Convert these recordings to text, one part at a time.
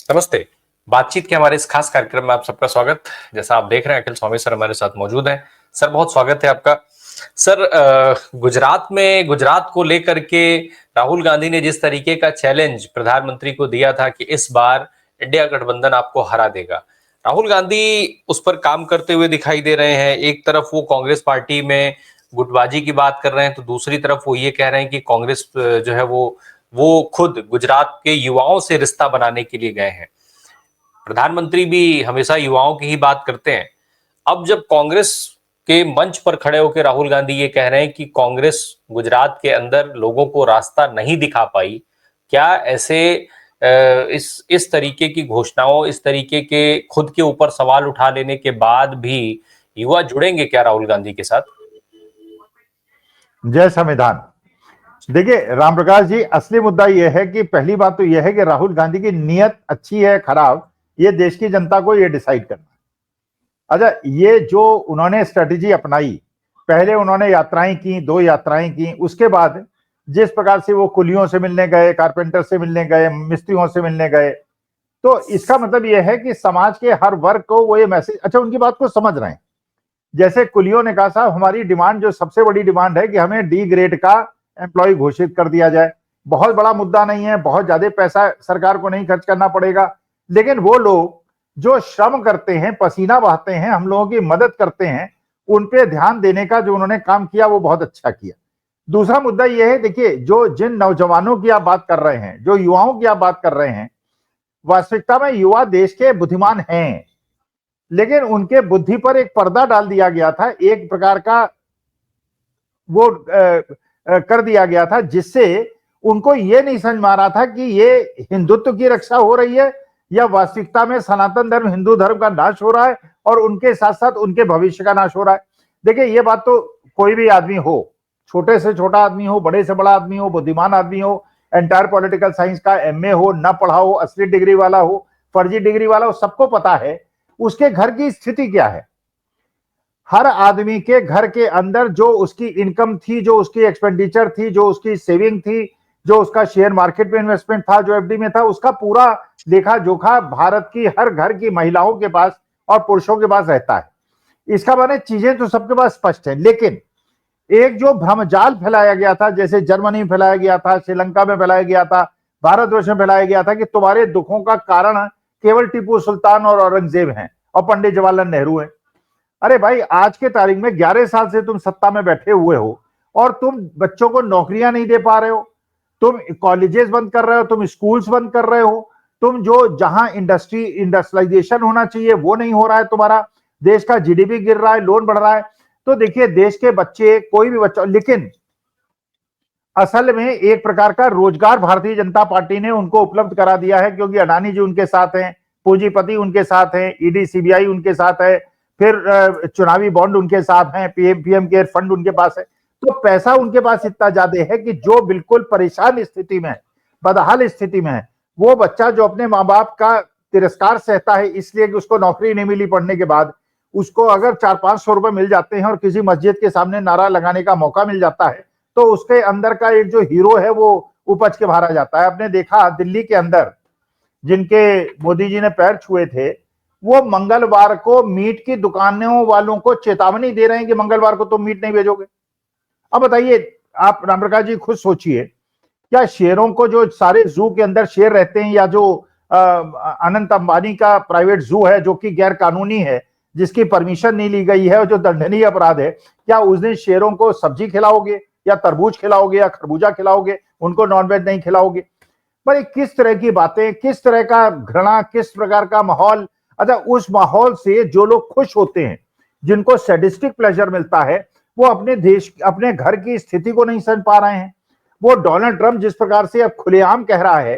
नमस्ते। बातचीत के हमारे इस खास कार्यक्रम में आप सबका स्वागत। जैसा आप देख रहे हैं, अखिल स्वामी सर हमारे साथ मौजूद हैं। सर, बहुत स्वागत है आपका। सर, गुजरात को लेकर के राहुल गांधी ने जिस तरीके का चैलेंज प्रधानमंत्री को दिया था कि इस बार इंडिया गठबंधन आपको हरा देगा, राहुल गांधी उस पर काम करते हुए दिखाई दे रहे हैं। एक तरफ वो कांग्रेस पार्टी में गुटबाजी की बात कर रहे हैं, तो दूसरी तरफ वो ये कह रहे हैं कि कांग्रेस जो है वो खुद गुजरात के युवाओं से रिश्ता बनाने के लिए गए हैं। प्रधानमंत्री भी हमेशा युवाओं की ही बात करते हैं। अब जब कांग्रेस के मंच पर खड़े होकर राहुल गांधी ये कह रहे हैं कि कांग्रेस गुजरात के अंदर लोगों को रास्ता नहीं दिखा पाई, क्या ऐसे इस तरीके की घोषणाओं, इस तरीके के खुद के ऊपर सवाल उठा लेने के बाद भी युवा जुड़ेंगे क्या राहुल गांधी के साथ? जय संविधान। देखिए रामप्रकाश जी, असली मुद्दा यह है कि पहली बात तो यह है कि राहुल गांधी की नीयत अच्छी है खराब, ये देश की जनता को ये डिसाइड करना है। अच्छा, ये जो उन्होंने स्ट्रेटेजी अपनाई, पहले उन्होंने यात्राएं की, 2 यात्राएं की, उसके बाद जिस प्रकार से वो कुलियों से मिलने गए, कारपेंटर से मिलने गए, मिस्त्रियों से मिलने गए, तो इसका मतलब यह है कि समाज के हर वर्ग को वो ये मैसेज, अच्छा उनकी बात को समझ रहे हैं। जैसे कुलियों ने कहा, साहब हमारी डिमांड, जो सबसे बड़ी डिमांड है कि हमें डी ग्रेड का एम्प्लॉय घोषित कर दिया जाए। बहुत बड़ा मुद्दा नहीं है, बहुत ज्यादा पैसा सरकार को नहीं खर्च करना पड़ेगा, लेकिन वो लोग जो श्रम करते हैं, पसीना बहाते हैं, हम लोगों की मदद करते हैं, उन पे ध्यान देने का जो उन्होंने काम किया वो बहुत अच्छा किया। दूसरा मुद्दा यह है, देखिए जो जिन नौजवानों की आप बात कर रहे हैं, जो युवाओं की आप बात कर रहे हैं, वास्तविकता में युवा देश के बुद्धिमान हैं, लेकिन उनके बुद्धि पर एक पर्दा डाल दिया गया था, एक प्रकार का वो कर दिया गया था, जिससे उनको ये नहीं समझ में आ रहा था कि ये हिंदुत्व की रक्षा हो रही है या वास्तविकता में सनातन धर्म, हिंदू धर्म का नाश हो रहा है और उनके साथ साथ उनके भविष्य का नाश हो रहा है। देखिए ये बात तो कोई भी आदमी हो, छोटे से छोटा आदमी हो, बड़े से बड़ा आदमी हो, बुद्धिमान आदमी हो, एंटायर पॉलिटिकल साइंस का एमए हो, ना पढ़ा हो, असली डिग्री वाला हो, फर्जी डिग्री वाला हो, सबको पता है उसके घर की स्थिति क्या है। हर आदमी के घर के अंदर जो उसकी इनकम थी, जो उसकी एक्सपेंडिचर थी, जो उसकी सेविंग थी, जो उसका शेयर मार्केट में इन्वेस्टमेंट था, जो एफडी में था, उसका पूरा लेखा जोखा भारत की हर घर की महिलाओं के पास और पुरुषों के पास रहता है। इसका माने चीजें तो सबके पास स्पष्ट है, लेकिन एक जो भ्रमजाल फैलाया गया था, जैसे जर्मनी में फैलाया गया था, श्रीलंका में फैलाया गया था, भारतवर्ष में फैलाया गया था कि तुम्हारे दुखों का कारण केवल टीपू सुल्तान और औरंगजेब हैं और पंडित जवाहरलाल नेहरू हैं। अरे भाई, आज के तारीख में 11 साल से तुम सत्ता में बैठे हुए हो और तुम बच्चों को नौकरियां नहीं दे पा रहे हो, तुम कॉलेजेस बंद कर रहे हो, तुम स्कूल्स बंद कर रहे हो, तुम जो जहां इंडस्ट्रियलाइजेशन होना चाहिए वो नहीं हो रहा है, तुम्हारा देश का जीडीपी गिर रहा है, लोन बढ़ रहा है। तो देखिए देश के बच्चे, कोई भी बच्चा, लेकिन असल में एक प्रकार का रोजगार भारतीय जनता पार्टी ने उनको उपलब्ध करा दिया है, क्योंकि अडानी जी उनके साथ हैं, पूंजीपति उनके साथ हैं, ईडी सीबीआई उनके साथ है, फिर चुनावी बॉन्ड उनके साथ हैं, पीएम केयर फंड उनके पास है। तो पैसा उनके पास इतना ज्यादा है कि जो बिल्कुल परेशान स्थिति में है, बदहाल स्थिति में है, वो बच्चा जो अपने माँ बाप का तिरस्कार सहता है इसलिए कि उसको नौकरी नहीं मिली पढ़ने के बाद, उसको अगर 400-500 रुपए मिल जाते हैं और किसी मस्जिद के सामने नारा लगाने का मौका मिल जाता है, तो उसके अंदर का एक जो हीरो है वो उपज के बाहर आ जाता है। आपने देखा दिल्ली के अंदर जिनके मोदी जी ने पैर छुए थे, वो मंगलवार को मीट की दुकानों वालों को चेतावनी दे रहे हैं कि मंगलवार को तुम मीट नहीं भेजोगे। अब बताइए आप रामप्रकाश जी, खुद सोचिए, क्या शेरों को, जो सारे जू के अंदर शेर रहते हैं, या जो अनंत अंबानी का प्राइवेट जू है जो कि गैर कानूनी है, जिसकी परमिशन नहीं ली गई है और जो दंडनीय अपराध है, क्या उस दिन शेरों को सब्जी खिलाओगे या तरबूज खिलाओगे या खरबूजा खिलाओगे, उनको नॉनवेज नहीं खिलाओगे? पर किस तरह की बातें, किस तरह का घृणा, किस प्रकार का माहौल। अच्छा, उस माहौल से जो लोग खुश होते हैं, जिनको सैडिस्टिक प्लेजर मिलता है, वो अपने देश, अपने घर की स्थिति को नहीं समझ पा रहे हैं। वो डोनाल्ड ट्रंप जिस प्रकार से अब खुलेआम कह रहा है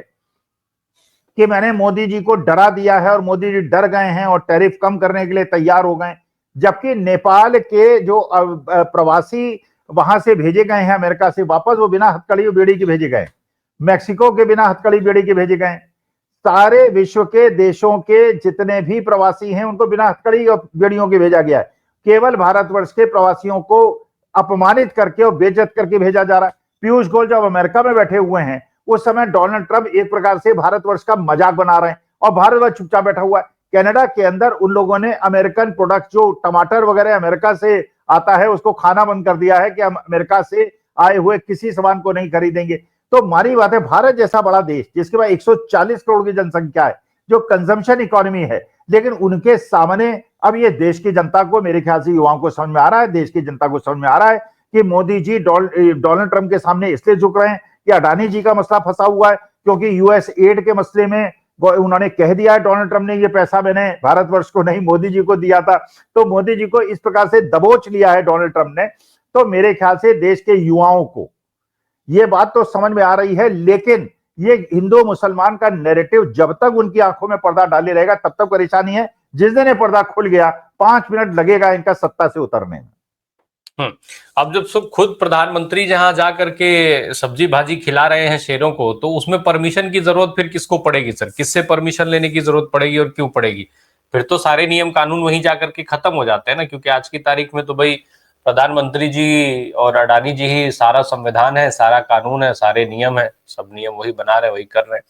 कि मैंने मोदी जी को डरा दिया है और मोदी जी डर गए हैं और टैरिफ कम करने के लिए तैयार हो गए, जबकि नेपाल के जो प्रवासी वहां से भेजे गए हैं अमेरिका से वापस, वो बिना हथकड़ी बेड़ी के भेजे गए, मैक्सिको के बिना हथकड़ी बेड़ी के भेजे गए। सारे विश्व के देशों के जितने भी प्रवासी हैं उनको बिना हथकड़ी और बेड़ियों के भेजा गया है। केवल भारतवर्ष के प्रवासियों को अपमानित करके और बेइज्जत करके भेजा जा रहा है। पीयूष गोयल जब अमेरिका में बैठे हुए हैं, उस समय डोनाल्ड ट्रंप एक प्रकार से भारतवर्ष का मजाक बना रहे हैं और भारत वह चुपचाप बैठा हुआ है। कनाडा के अंदर उन लोगों ने अमेरिकन प्रोडक्ट जो टमाटर वगैरह अमेरिका से आता है उसको खाना बंद कर दिया है कि हम अमेरिका से आए हुए किसी सामान को नहीं खरीदेंगे। तो मारी बात है, भारत जैसा बड़ा देश जिसके पास 140 करोड़ की जनसंख्या है, जो कंजम्पशन इकोनॉमी है, लेकिन उनके सामने अब ये देश की जनता को, मेरे ख्याल से युवाओं को समझ में आ रहा है, देश की जनता को समझ में आ रहा है कि मोदी जी डोनाल्ड ट्रंप के सामने इसलिए झुक रहे हैं कि अडानी जी का मसला फंसा हुआ है, क्योंकि यूएस एड के मसले में उन्होंने कह दिया है डोनाल्ड ट्रंप ने ये पैसा मैंने भारतवर्ष को नहीं मोदी जी को दिया था। तो मोदी जी को इस प्रकार से दबोच लिया है डोनाल्ड ट्रंप ने। तो मेरे ख्याल से देश के युवाओं को ये बात तो समझ में आ रही है, लेकिन ये हिंदू मुसलमान का नैरेटिव जब तक उनकी आंखों में पर्दा डाले रहेगा तब तक परेशानी है। जिस दिन ये पर्दा खुल गया 5 मिनट लगेगा इनका सत्ता से उतरने में। अब जब सब खुद प्रधानमंत्री जहां जा करके सब्जी भाजी खिला रहे हैं शेरों को, तो उसमें परमिशन की जरूरत फिर किसको पड़ेगी सर? किससे परमिशन लेने की जरूरत पड़ेगी और क्यों पड़ेगी? फिर तो सारे नियम कानून वहीं जाकर के खत्म हो जाते हैं ना, क्योंकि आज की तारीख में तो भाई प्रधानमंत्री जी और अडानी जी ही सारा संविधान है, सारा कानून है, सारे नियम है, सब नियम वही बना रहे, वही कर रहे हैं।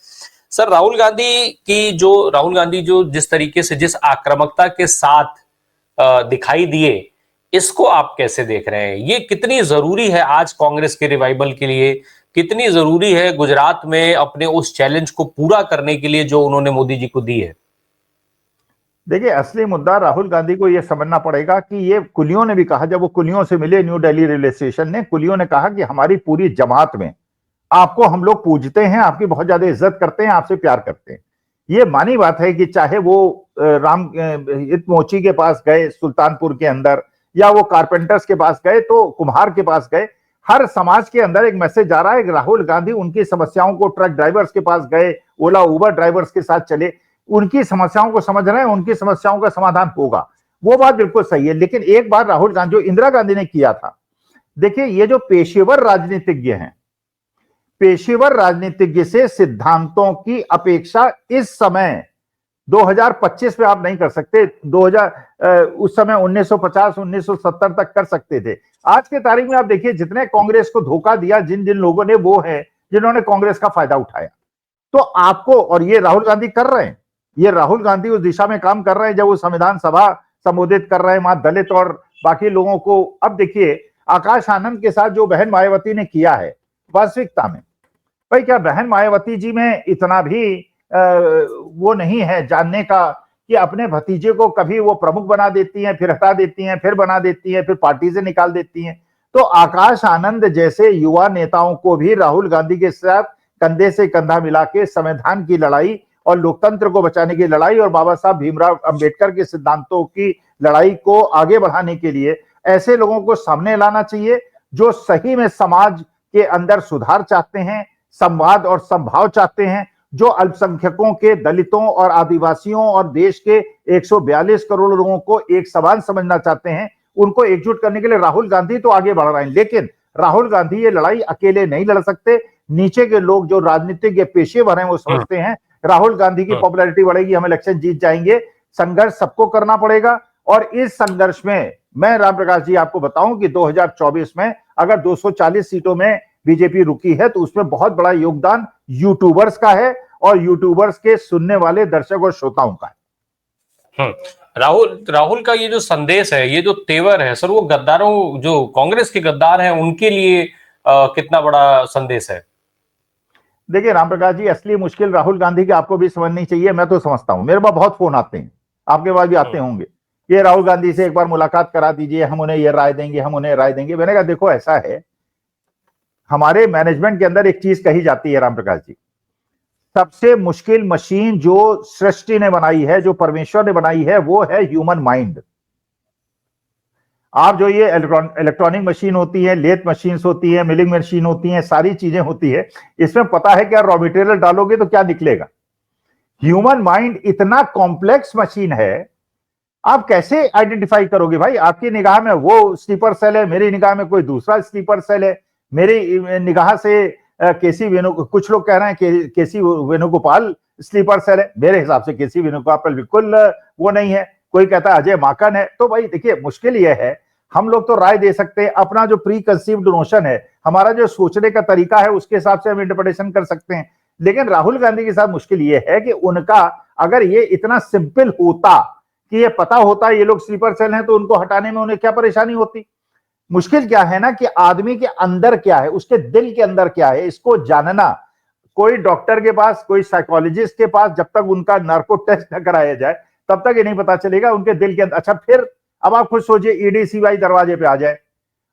सर राहुल गांधी जो जिस तरीके से, जिस आक्रामकता के साथ दिखाई दिए, इसको आप कैसे देख रहे हैं? ये कितनी जरूरी है आज कांग्रेस के रिवाइवल के लिए? कितनी जरूरी है गुजरात में अपने उस चैलेंज को पूरा करने के लिए जो उन्होंने मोदी जी को दी है? देखिए, असली मुद्दा राहुल गांधी को यह समझना पड़ेगा कि ये कुलियों ने भी कहा, जब वो कुलियों से मिले न्यू दिल्ली रेलवे स्टेशन ने, कुलियों ने कहा कि हमारी पूरी जमात में आपको हम लोग पूजते हैं, आपकी बहुत ज्यादा इज्जत करते हैं, आपसे प्यार करते हैं। ये मानी बात है कि चाहे वो राम मोची के पास गए सुल्तानपुर के अंदर, या वो कारपेंटर्स के पास गए, तो कुम्हार के पास गए, हर समाज के अंदर एक मैसेज आ रहा है कि राहुल गांधी उनकी समस्याओं को, ट्रक ड्राइवर्स के पास गए, ओला उबर ड्राइवर्स के साथ चले, उनकी समस्याओं को समझ रहे हैं, उनकी समस्याओं का समाधान होगा। वो बात बिल्कुल सही है। लेकिन एक बार राहुल गांधी, जो इंदिरा गांधी ने किया था, देखिए ये जो पेशेवर राजनीतिज्ञ हैं, पेशेवर राजनीतिज्ञ से सिद्धांतों की अपेक्षा इस समय 2025 में आप नहीं कर सकते। 2000 उस समय 1950-1970 तक कर सकते थे। आज के तारीख में आप देखिए जितने कांग्रेस को धोखा दिया जिन जिन लोगों ने, वो है जिन्होंने कांग्रेस का फायदा उठाया। तो आपको, और ये राहुल गांधी कर रहे हैं, ये राहुल गांधी उस दिशा में काम कर रहे हैं जब वो संविधान सभा संबोधित कर रहे हैं वहां दलित और बाकी लोगों को। अब देखिए आकाश आनंद के साथ जो बहन मायावती ने किया है, वास्तविकता में भाई क्या बहन मायावती जी में इतना भी वो नहीं है जानने का कि अपने भतीजे को कभी वो प्रमुख बना देती हैं, फिर हटा देती हैं, फिर बना देती हैं, फिर पार्टी से निकाल देती हैं। तो आकाश आनंद जैसे युवा नेताओं को भी राहुल गांधी के साथ कंधे से कंधा मिला के संविधान की लड़ाई और लोकतंत्र को बचाने की लड़ाई और बाबा साहब भीमराव अंबेडकर के सिद्धांतों की लड़ाई को आगे बढ़ाने के लिए ऐसे लोगों को सामने लाना चाहिए जो सही में समाज के अंदर सुधार चाहते हैं, संवाद और संभाव चाहते हैं, जो अल्पसंख्यकों के, दलितों और आदिवासियों और देश के 142 करोड़ लोगों को एक समान समझना चाहते हैं। उनको एकजुट करने के लिए राहुल गांधी तो आगे बढ़ रहे हैं, लेकिन राहुल गांधी ये लड़ाई अकेले नहीं लड़ सकते। नीचे के लोग जो राजनीतिक पेशेवर हैं वो समझते हैं राहुल गांधी की पॉपुलैरिटी बढ़ेगी, हम इलेक्शन जीत जाएंगे। संघर्ष सबको करना पड़ेगा। और इस संघर्ष में मैं राम प्रकाश जी आपको बताऊं कि 2024 में अगर 240 सीटों में बीजेपी रुकी है तो उसमें बहुत बड़ा योगदान यूट्यूबर्स का है और यूट्यूबर्स के सुनने वाले दर्शक और श्रोताओं का है। राहुल का ये जो संदेश है, ये जो तेवर है सर, वो गद्दारों, जो कांग्रेस के गद्दार हैं, उनके लिए कितना बड़ा संदेश है? देखिए राम प्रकाश जी, असली मुश्किल राहुल गांधी की आपको भी समझनी चाहिए। मैं तो समझता हूं, मेरे पास बहुत फोन आते हैं, आपके पास भी आते होंगे, ये राहुल गांधी से एक बार मुलाकात करा दीजिए, हम उन्हें ये राय देंगे, हम उन्हें राय देंगे। मैंने कहा देखो ऐसा है, हमारे मैनेजमेंट के अंदर एक चीज कही जाती है राम प्रकाश जी, सबसे मुश्किल मशीन जो सृष्टि ने बनाई है, जो परमेश्वर ने बनाई है, वो है ह्यूमन माइंड। आप जो ये इलेक्ट्रॉनिक मशीन होती है, लेथ मशीन्स होती है, मिलिंग मशीन होती है, सारी चीजें होती है, इसमें पता है क्या रॉ मटेरियल डालोगे तो क्या निकलेगा। ह्यूमन माइंड इतना कॉम्प्लेक्स मशीन है, आप कैसे आइडेंटिफाई करोगे भाई? आपकी निगाह में वो स्लीपर सेल है, मेरी निगाह में कोई दूसरा स्लीपर सेल है, मेरी निगाह से केसी वेणु, कुछ लोग कह रहे हैं केसी वेणुगोपाल स्लीपर सेल है, मेरे हिसाब से केसी वेणुगोपाल बिल्कुल वो नहीं है, कोई कहता है अजय माकन है। तो भाई देखिए मुश्किल यह है, हम लोग तो राय दे सकते हैं, अपना जो प्री कंसीव्ड नोशन है, हमारा जो सोचने का तरीका है, उसके हिसाब से हम इंटरप्रिटेशन कर सकते हैं। लेकिन राहुल गांधी के साथ मुश्किल यह है कि उनका अगर ये इतना सिंपल होता कि ये पता होता ये लोग स्लीपर सेल हैं तो उनको हटाने में उन्हें क्या परेशानी होती। मुश्किल क्या है ना कि आदमी के अंदर क्या है, उसके दिल के अंदर क्या है, इसको जानना कोई डॉक्टर के पास, कोई साइकोलॉजिस्ट के पास जब तक उनका नार्को टेस्ट न कराया जाए तब तक ये नहीं पता चलेगा उनके दिल के अंदर। अच्छा, फिर अब आप खुद सोचिए, ईडी सीबीआई दरवाजे पे आ जाए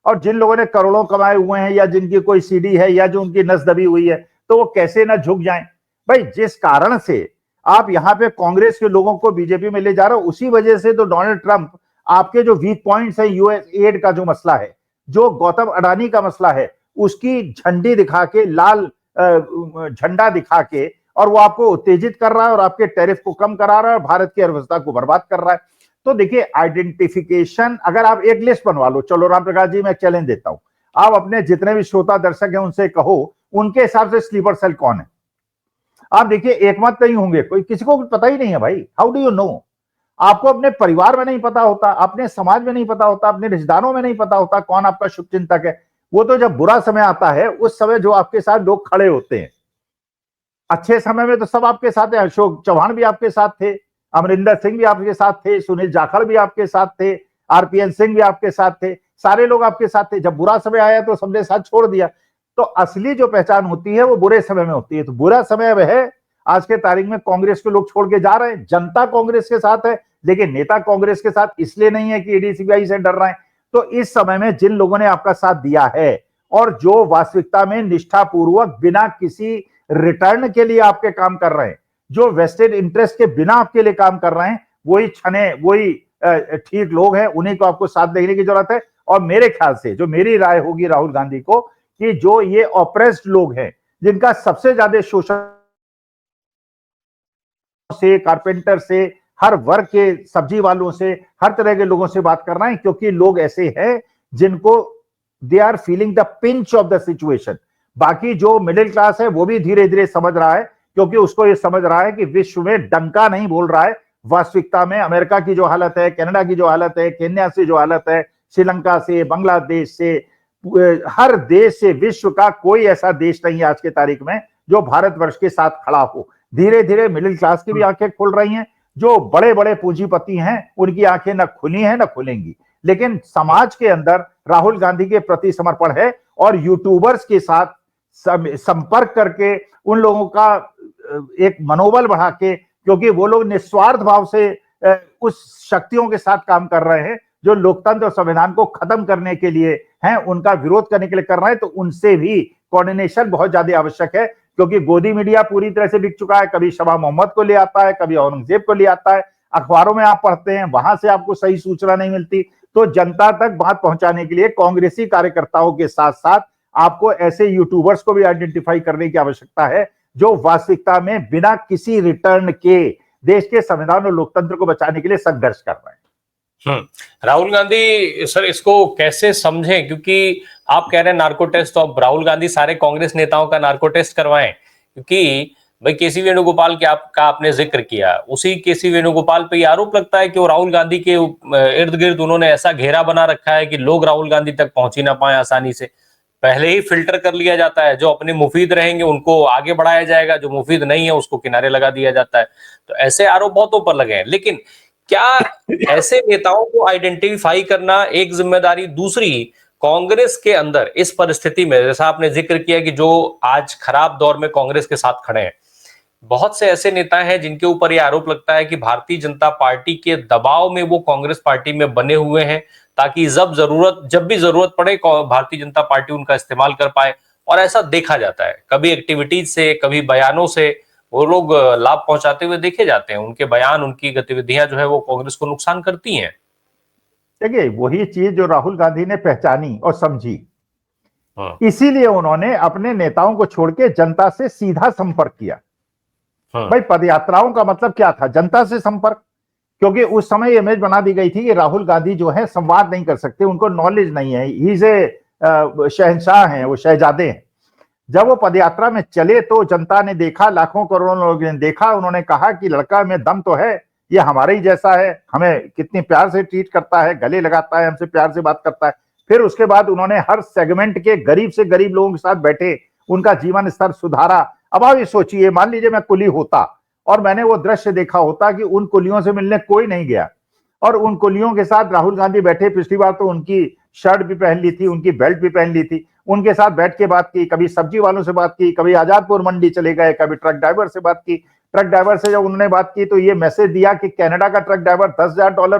और जिन लोगों ने करोड़ों कमाए हुए हैं या जिनकी कोई सीडी है या जो उनकी नस दबी हुई है, तो वो कैसे ना झुक जाएं। भाई, जिस कारण से आप यहां पे कांग्रेस के लोगों को बीजेपी में ले जा रहे हो, उसी वजह से तो डोनाल्ड ट्रंप आपके जो वीक पॉइंट्स है, यूएस एड का जो मसला है, जो गौतम अडानी का मसला है, उसकी झंडी दिखा के, लाल झंडा दिखा के, और वो आपको उत्तेजित कर रहा है और आपके टैरिफ को कम करा रहा है और भारत की अर्थव्यवस्था को बर्बाद कर रहा है। तो देखिए, आइडेंटिफिकेशन, अगर आप एक लिस्ट बनवा लो, चलो राम प्रकाश जी मैं चैलेंज देता हूं, आप अपने जितने भी श्रोता दर्शक हैं उनसे कहो उनके हिसाब से स्लीपर सेल कौन है। आप देखिए, एक मत नहीं होंगे, कोई किसी को पता ही नहीं है। भाई, हाउ डू यू नो? आपको अपने परिवार में नहीं पता होता, अपने समाज में नहीं पता होता, अपने रिश्तेदारों में नहीं पता होता कौन आपका शुभचिंतक है। वो तो जब बुरा समय आता है उस समय जो आपके साथ लोग खड़े होते हैं, अच्छे समय में तो सब आपके साथ है। अशोक चौहान भी आपके साथ थे, अमरिंदर सिंह भी आपके साथ थे, सुनील जाखड़ भी आपके साथ थे, आरपीएन सिंह भी आपके साथ थे, सारे लोग आपके साथ थे। जब बुरा समय आया तो सबने साथ छोड़ दिया। तो असली जो पहचान होती है वो बुरे समय में होती है। तो बुरा समय वह है, आज के तारीख में कांग्रेस के लोग छोड़ के जा रहे हैं। जनता कांग्रेस के साथ है, लेकिन नेता कांग्रेस के साथ इसलिए नहीं है कि ईडी सीबीआई से डर रहे हैं। तो इस समय में जिन लोगों ने आपका साथ दिया है और जो वास्तविकता में निष्ठापूर्वक बिना किसी रिटर्न के लिए आपके काम कर रहे हैं, जो वेस्टेड इंटरेस्ट के बिना आपके लिए काम कर रहे हैं, वही छने, वही ठीक लोग हैं, उन्हीं को आपको साथ देने की जरूरत है। और मेरे ख्याल से जो मेरी राय होगी राहुल गांधी को, कि जो ये ऑप्रेस्ड लोग हैं, जिनका सबसे ज्यादा शोषण से, कारपेंटर से, हर वर्ग के सब्जी वालों से, हर तरह के लोगों से बात कर रहे हैं, क्योंकि लोग ऐसे हैं जिनको they are feeling the pinch of the situation. बाकी जो मिडिल क्लास है वो भी धीरे धीरे समझ रहा है, क्योंकि उसको ये समझ रहा है कि विश्व में डंका नहीं बोल रहा है। वास्तविकता में अमेरिका की जो हालत है, कनाडा की जो हालत है, केन्या से जो हालत है, श्रीलंका से, बांग्लादेश से, हर देश से, विश्व का कोई ऐसा देश नहीं है आज के तारीख में जो भारतवर्ष के साथ खड़ा हो। धीरे धीरे मिडिल क्लास की भी आंखें खुल रही हैं। जो बड़े बड़े पूंजीपति हैं उनकी आंखें न खुली हैं न खुलेंगी। लेकिन समाज के अंदर राहुल गांधी के प्रति समर्पण है, और यूट्यूबर्स के साथ संपर्क करके उन लोगों का एक मनोबल बढ़ा के, क्योंकि वो लोग निस्वार्थ भाव से उस शक्तियों के साथ काम कर रहे हैं जो लोकतंत्र और संविधान को खत्म करने के लिए हैं, उनका विरोध करने के लिए कर रहे हैं। तो उनसे भी कोऑर्डिनेशन बहुत ज्यादा आवश्यक है, क्योंकि गोदी मीडिया पूरी तरह से बिक चुका है। कभी शबा मोहम्मद को ले आता है, कभी औरंगजेब को ले आता है, अखबारों में आप पढ़ते हैं, वहां से आपको सही सूचना नहीं मिलती। तो जनता तक बात पहुंचाने के लिए कांग्रेसी कार्यकर्ताओं के साथ साथ आपको ऐसे यूट्यूबर्स को भी आइडेंटिफाई करने की आवश्यकता है जो वास्तविकता में बिना किसी रिटर्न के देश के संविधान और लोकतंत्र को बचाने के लिए संघर्ष कर रहे हैं। राहुल गांधी सर इसको कैसे समझें, क्योंकि आप कह रहे हैं नार्को टेस्ट, तो अब राहुल गांधी सारे कांग्रेस नेताओं का नार्को टेस्ट करवाएं, क्योंकि भाई केसी वेणुगोपाल के आपने जिक्र किया, उसी केसी वेणुगोपाल पे आरोप लगता है कि वो राहुल गांधी के इर्द गिर्द उन्होंने ऐसा घेरा बना रखा है कि लोग राहुल गांधी तक पहुंच ही ना पाए आसानी से। पहले ही फिल्टर कर लिया जाता है, जो अपने मुफीद रहेंगे उनको आगे बढ़ाया जाएगा, जो मुफीद नहीं है उसको किनारे लगा दिया जाता है। तो ऐसे आरोप बहुतों पर लगे हैं। लेकिन क्या ऐसे नेताओं को आइडेंटिफाई करना एक जिम्मेदारी, दूसरी कांग्रेस के अंदर इस परिस्थिति में, जैसा आपने जिक्र किया कि जो आज खराब दौर में कांग्रेस के साथ खड़े हैं, बहुत से ऐसे नेता हैं जिनके ऊपर यह आरोप लगता है कि भारतीय जनता पार्टी के दबाव में वो कांग्रेस पार्टी में बने हुए हैं, ताकि जब भी जरूरत पड़े भारतीय जनता पार्टी उनका इस्तेमाल कर पाए। और ऐसा देखा जाता है, कभी एक्टिविटीज से, कभी बयानों से वो लोग लाभ पहुंचाते हुए देखे जाते हैं। उनके बयान, उनकी गतिविधियां जो है वो कांग्रेस को नुकसान करती हैं। देखिए, वही चीज जो राहुल गांधी ने पहचानी और समझी, इसीलिए उन्होंने अपने नेताओं को छोड़ के जनता से सीधा संपर्क किया। भाई, पदयात्राओं का मतलब क्या था? जनता से संपर्क। क्योंकि उस समय ये इमेज बना दी गई थी कि राहुल गांधी जो है संवाद नहीं कर सकते, उनको नॉलेज नहीं है, ही से शहंशाह हैं, वो शहजादे हैं। जब वो पदयात्रा में चले तो जनता ने देखा, लाखों करोड़ों लोगों ने देखा, उन्होंने कहा कि लड़का में दम तो है, ये हमारे ही जैसा है, हमें कितनी प्यार से ट्रीट करता है, गले लगाता है, हमसे प्यार से बात करता है। फिर उसके बाद उन्होंने हर सेगमेंट के गरीब से गरीब लोगों के साथ बैठे, उनका जीवन स्तर सुधारा। अब आप ये सोचिए, मान लीजिए मैं कुली होता और मैंने वो दृश्य देखा होता कि उन कुलियों से मिलने कोई नहीं गया और उन कुलियों के साथ राहुल गांधी बैठे। पिछली बार तो उनकी शर्ट भी पहन ली थी, उनकी बेल्ट भी पहन ली थी, उनके साथ बैठ के बात की, कभी सब्जी वालों से बात की, कभी आजादपुर मंडी चले गए, कभी ट्रक ड्राइवर से बात की। ट्रक ड्राइवर से जब उन्होंने बात की तो ये मैसेज दिया कि कनाडा का ट्रक ड्राइवर $10,000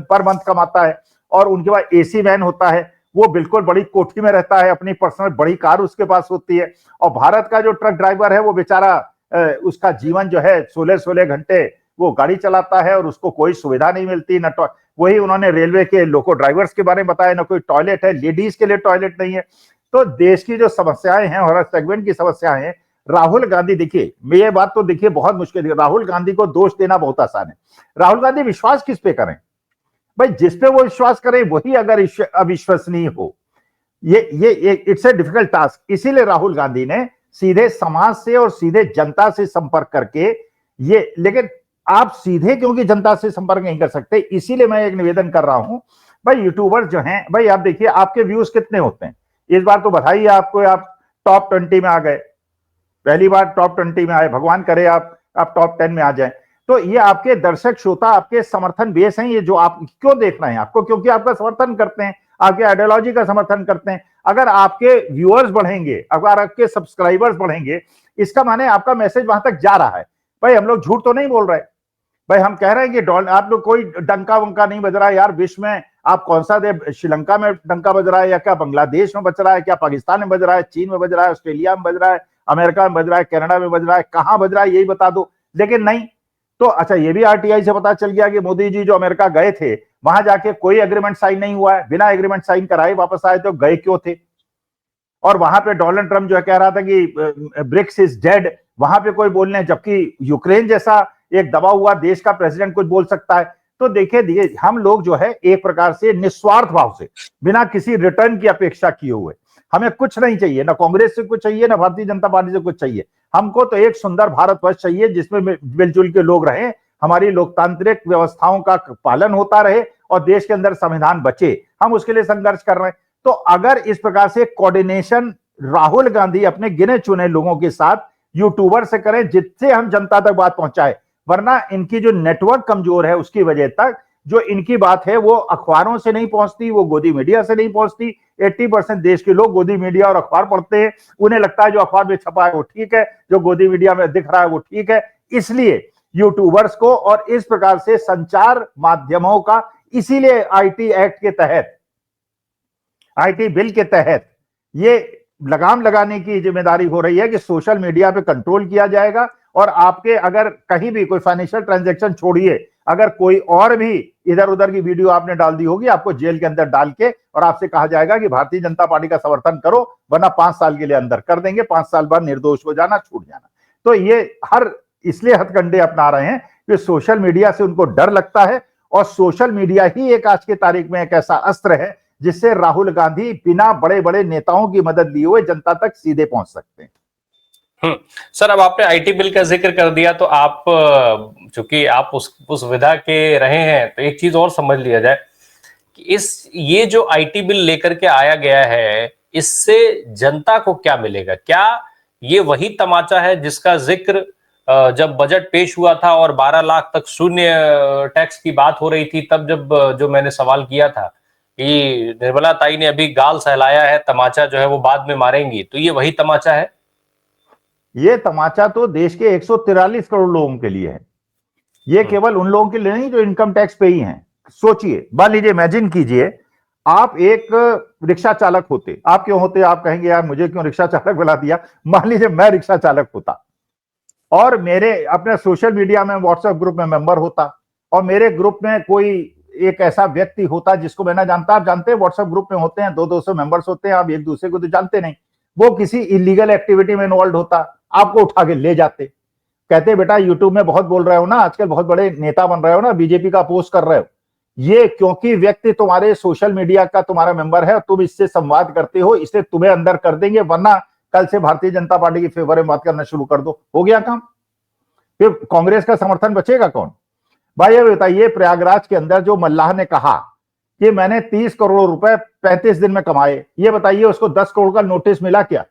पर मंथ कमाता है और उनके पास एसी वैन होता है, वो बिल्कुल बड़ी कोठी में रहता है, अपनी पर्सनल बड़ी कार उसके पास होती है। और भारत का जो ट्रक ड्राइवर है वो बेचारा उसका जीवन जो है 16-16 घंटे वो गाड़ी चलाता है और उसको कोई सुविधा नहीं मिलती। न वही उन्होंने रेलवे के लोको ड्राइवर्स के बारे में बताया, ना कोई टॉयलेट है, लेडीज के लिए टॉयलेट नहीं है। तो देश की जो समस्याएं हैं, हर सेगमेंट की समस्याएं हैं, राहुल गांधी, देखिए ये बात तो देखिए बहुत मुश्किल है, राहुल गांधी को दोष देना बहुत आसान है। राहुल गांधी विश्वास किस पे करें भाई? जिस पे वो विश्वास करें वही अगर अविश्वसनीय हो, ये इट्स ए डिफिकल्ट टास्क। इसीलिए राहुल गांधी ने सीधे समाज से और सीधे जनता से संपर्क करके ये, लेकिन आप सीधे क्योंकि जनता से संपर्क नहीं कर सकते, इसीलिए मैं एक निवेदन कर रहा हूं भाई, यूट्यूबर जो हैं भाई, आप देखिए आपके व्यूज कितने होते हैं। इस बार तो बधाई आपको, आप टॉप 20 में आ गए, पहली बार टॉप 20 में आए, भगवान करे आप टॉप 10 में आ जाए। तो ये आपके दर्शक श्रोता, आपके समर्थन बेस हैं, ये जो आप क्यों देख रहे हैं आपको, क्योंकि आपका समर्थन करते हैं, आपके आइडियोलॉजी का समर्थन करते हैं। अगर आपके व्यूअर्स बढ़ेंगे, अगर आपके सब्सक्राइबर्स बढ़ेंगे, इसका माने आपका मैसेज वहां तक जा रहा है। भाई हम लोग झूठ तो नहीं बोल रहे भाई, हम कह रहे हैं कि आप लोग कोई डंका वंका नहीं बज रहा है यार विश्व में। आप कौन सा दे, श्रीलंका में डंका बज रहा है या क्या बांग्लादेश में बज रहा है, क्या पाकिस्तान में बज रहा है, चीन में बज रहा है, ऑस्ट्रेलिया में बज रहा है, अमेरिका में बज रहा है, कनाडा में बज रहा है, कहां बज रहा है यही बता दो। लेकिन नहीं, तो अच्छा ये भी आरटीआई से पता चल गया कि मोदी जी जो अमेरिका गए थे वहां जाके कोई एग्रीमेंट साइन नहीं हुआ है, बिना एग्रीमेंट साइन कराए वापस आए, तो गए क्यों थे? और वहां पे डोनाल्ड ट्रंप जो कह रहा था कि ब्रिक्स इज डेड, वहां पे कोई बोलने, जबकि यूक्रेन जैसा एक दबा हुआ देश का प्रेसिडेंट कुछ बोल सकता है। तो देखिए हम लोग जो है एक प्रकार से निस्वार्थ भाव से, बिना किसी रिटर्न की अपेक्षा किए हुए, हमें कुछ नहीं चाहिए, ना कांग्रेस से कुछ चाहिए, ना भारतीय जनता पार्टी से कुछ चाहिए। हमको तो एक सुंदर भारतवर्ष चाहिए जिसमें मिलजुल के लोग रहें, हमारी लोकतांत्रिक व्यवस्थाओं का पालन होता रहे और देश के अंदर संविधान बचे। हम उसके लिए संघर्ष कर रहे हैं। तो अगर इस प्रकार से कोऑर्डिनेशन राहुल गांधी अपने गिने चुने लोगों के साथ यूट्यूबर से करें जिससे हम जनता तक बात पहुंचाए, वरना इनकी जो नेटवर्क कमजोर है उसकी वजह तक जो इनकी बात है वो अखबारों से नहीं पहुंचती, वो गोदी मीडिया से नहीं पहुंचती। 80% देश के लोग गोदी मीडिया और अखबार पढ़ते हैं, उन्हें लगता है जो अखबार में छपा है वो ठीक है, जो गोदी मीडिया में दिख रहा है वो ठीक है। इसलिए यूट्यूबर्स को और इस प्रकार से संचार माध्यमों का, इसीलिए आईटी एक्ट के तहत, आईटी बिल के तहत ये लगाम लगाने की जिम्मेदारी हो रही है कि सोशल मीडिया पे कंट्रोल किया जाएगा। और आपके अगर कहीं भी कोई फाइनेंशियल ट्रांजैक्शन छोड़िए, अगर कोई और भी इधर उधर की वीडियो आपने डाल दी होगी, आपको जेल के अंदर डाल के और आपसे कहा जाएगा कि भारतीय जनता पार्टी का समर्थन करो, वरना 5 साल के लिए अंदर कर देंगे, 5 साल बाद निर्दोष हो जाना, छूट जाना। तो ये हर इसलिए हथकंडे अपना रहे हैं कि सोशल मीडिया से उनको डर लगता है और सोशल मीडिया ही एक आज की तारीख में एक ऐसा अस्त्र है जिससे राहुल गांधी बिना बड़े बड़े नेताओं की मदद लिए हुए जनता तक सीधे पहुंच सकते हैं। सर, अब आपने आईटी बिल का जिक्र कर दिया, तो आप चूंकि आप उस विधा के रहे हैं, तो एक चीज और समझ लिया जाए कि ये जो आईटी बिल लेकर के आया गया है, इससे जनता को क्या मिलेगा? क्या ये वही तमाचा है जिसका जिक्र जब बजट पेश हुआ था और 12 लाख तक शून्य टैक्स की बात हो रही थी, तब जब जो मैंने सवाल किया था कि निर्मला ताई ने अभी गाल सहलाया है, तमाचा जो है वो बाद में मारेंगी, तो ये वही तमाचा है? ये तमाचा तो देश के 143 करोड़ लोगों के लिए है। ये केवल उन लोगों के लिए नहीं जो इनकम टैक्स पे ही हैं। सोचिए, मान लीजिए, इमेजिन कीजिए, आप एक रिक्शा चालक होते। आप क्यों होते? आप कहेंगे यार मुझे क्यों रिक्शा चालक बुला दिया। मान लीजिए मैं रिक्शा चालक होता और मेरे अपने सोशल मीडिया में व्हाट्सएप ग्रुप में मेंबर होता और मेरे ग्रुप में कोई एक ऐसा व्यक्ति होता जिसको मैं ना जानता। आप जानते हैं व्हाट्सएप ग्रुप में होते हैं 200-200 मेंबर्स होते हैं, आप एक दूसरे को तो जानते नहीं। वो किसी इलीगल एक्टिविटी में इन्वॉल्व होता, आपको उठा के ले जाते, कहते बेटा यूट्यूब में बहुत बोल रहे हो ना, आजकल बहुत बड़े नेता बन रहे हो ना, बीजेपी का अपोज कर रहे हो, ये क्योंकि व्यक्ति तुम्हारे सोशल मीडिया का तुम्हारा मेंबर है, तुम इससे संवाद करते हो, इसलिए तुम्हें अंदर कर देंगे, वरना कल से भारतीय जनता पार्टी के फेवर में बात करना शुरू कर दो, हो गया काम। फिर कांग्रेस का समर्थन बचेगा कौन? भाई ये बताइए, प्रयागराज के अंदर जो मल्लाह ने कहा कि मैंने 30 करोड़ रुपए 35 दिन में कमाए, ये बताइए उसको 10 करोड़ का नोटिस मिला क्या?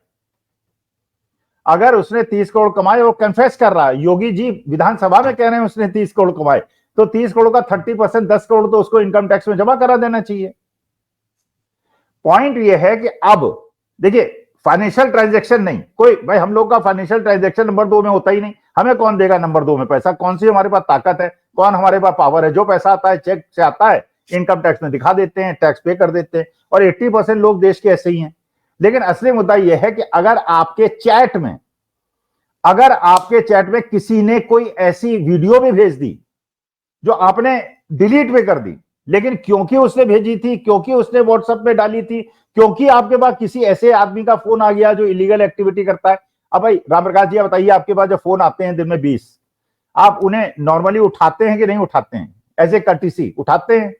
अगर उसने 30 करोड़ कमाए, वो कन्फेस कर रहा है, योगी जी विधानसभा में कह रहे हैं उसने 30 करोड़ कमाए, तो 30 करोड़ का 30%, 10 करोड़ तो उसको इनकम टैक्स में जमा करा देना चाहिए। पॉइंट ये है कि अब देखिए, फाइनेंशियल ट्रांजैक्शन नहीं कोई, भाई हम लोग का फाइनेंशियल ट्रांजैक्शन नंबर 2 में होता ही नहीं, हमें कौन देगा नंबर 2 में पैसा, कौन सी हमारे पास ताकत है, कौन हमारे पास पावर है, जो पैसा आता है चेक से आता है, इनकम टैक्स में दिखा देते हैं, टैक्स पे कर देते हैं, और 80% लोग देश के ऐसे ही हैं। लेकिन असली मुद्दा यह है कि अगर आपके चैट में किसी ने कोई ऐसी वीडियो भी भेज दी जो आपने डिलीट भी कर दी, लेकिन क्योंकि उसने भेजी थी, क्योंकि उसने व्हाट्सएप में डाली थी, क्योंकि आपके पास किसी ऐसे आदमी का फोन आ गया जो इलीगल एक्टिविटी करता है। अब भाई रामप्रकाश जी बताइए, आपके पास जो फोन आते हैं दिन में 20, आप उन्हें नॉर्मली उठाते हैं कि नहीं उठाते हैं? एज ए कर्टिसी उठाते हैं?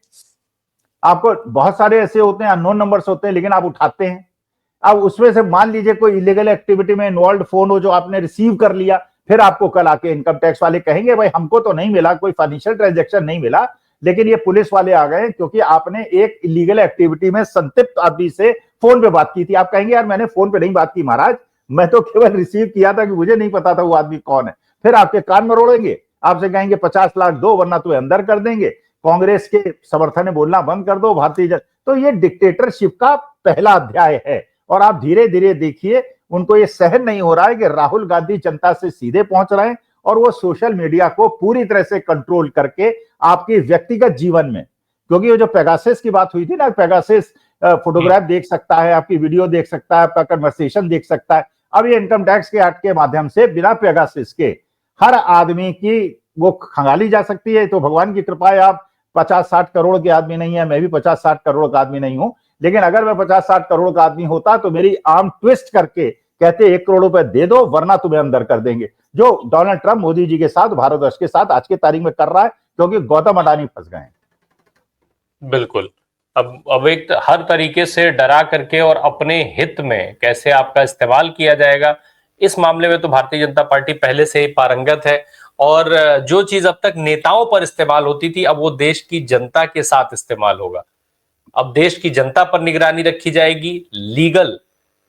आपको बहुत सारे ऐसे होते हैं, अननोन नंबर्स होते हैं, लेकिन आप उठाते हैं। अब उसमें से मान लीजिए कोई इलीगल एक्टिविटी में इन्वॉल्व फोन हो जो आपने रिसीव कर लिया, फिर आपको कल आके इनकम टैक्स वाले कहेंगे भाई हमको तो नहीं मिला, कोई फाइनेंशियल ट्रांजैक्शन नहीं मिला, लेकिन ये पुलिस वाले आ गए क्योंकि आपने एक इलीगल एक्टिविटी में संलिप्त आदमी से फोन पे बात की थी। आप कहेंगे यार मैंने फोन पे नहीं बात की महाराज, मैं तो केवल रिसीव किया था कि मुझे नहीं पता था वो आदमी कौन है। फिर आपके कान मरोड़ेंगे, आपसे कहेंगे 50 लाख दो वरना तुम्हें अंदर कर देंगे, कांग्रेस के समर्थन में बोलना बंद कर दो, भारतीय जनता। तो ये डिक्टेटरशिप का पहला अध्याय है, और आप धीरे धीरे देखिए उनको ये सहन नहीं हो रहा है कि राहुल गांधी जनता से सीधे पहुंच रहे हैं, और वो सोशल मीडिया को पूरी तरह से कंट्रोल करके आपके व्यक्तिगत जीवन में, क्योंकि वो जो पेगासस की बात हुई थी ना, पेगासस फोटोग्राफ देख सकता है, आपकी वीडियो देख सकता है, आपका कन्वर्सेशन देख सकता है। अब ये इनकम टैक्स के एक्ट के माध्यम से बिना पेगासस के हर आदमी की वो खंगाली जा सकती है। तो भगवान की कृपा है, आप 50-60 करोड़ के आदमी नहीं है, मैं भी 50-60 करोड़ का आदमी नहीं हूं, लेकिन अगर मैं 50-60 करोड़ का आदमी होता तो मेरी आर्म ट्विस्ट करके कहते 1 करोड़ रुपए दे दो वरना तुम्हें अंदर कर देंगे, जो डोनाल्ड ट्रंप मोदी जी के साथ, भारतवर्ष के साथ आज के तारीख में कर रहा है, क्योंकि गौतम अडानी फंस गए हैं। बिल्कुल। अब एक हर तरीके से डरा करके और अपने हित में कैसे आपका इस्तेमाल किया जाएगा, इस मामले में तो भारतीय जनता पार्टी पहले से ही पारंगत है। और जो चीज अब तक नेताओं पर इस्तेमाल होती थी, अब वो देश की जनता के साथ इस्तेमाल होगा। अब देश की जनता पर निगरानी रखी जाएगी,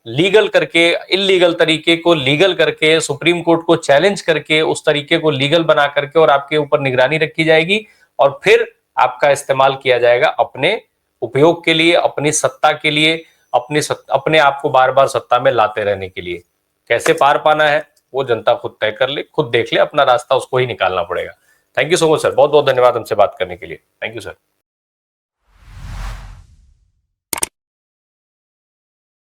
लीगल करके, इलीगल तरीके को लीगल करके, सुप्रीम कोर्ट को चैलेंज करके उस तरीके को लीगल बना करके, और आपके ऊपर निगरानी रखी जाएगी, और फिर आपका इस्तेमाल किया जाएगा अपने उपयोग के लिए, अपनी सत्ता के लिए, अपने आप को बार बार सत्ता में लाते रहने के लिए। कैसे पार पाना है वो जनता खुद तय कर ले, खुद देख ले, अपना रास्ता उसको ही निकालना पड़ेगा। Thank you so much sir, बहुत बहुत धन्यवाद हमसे बात करने के लिए। Thank you sir.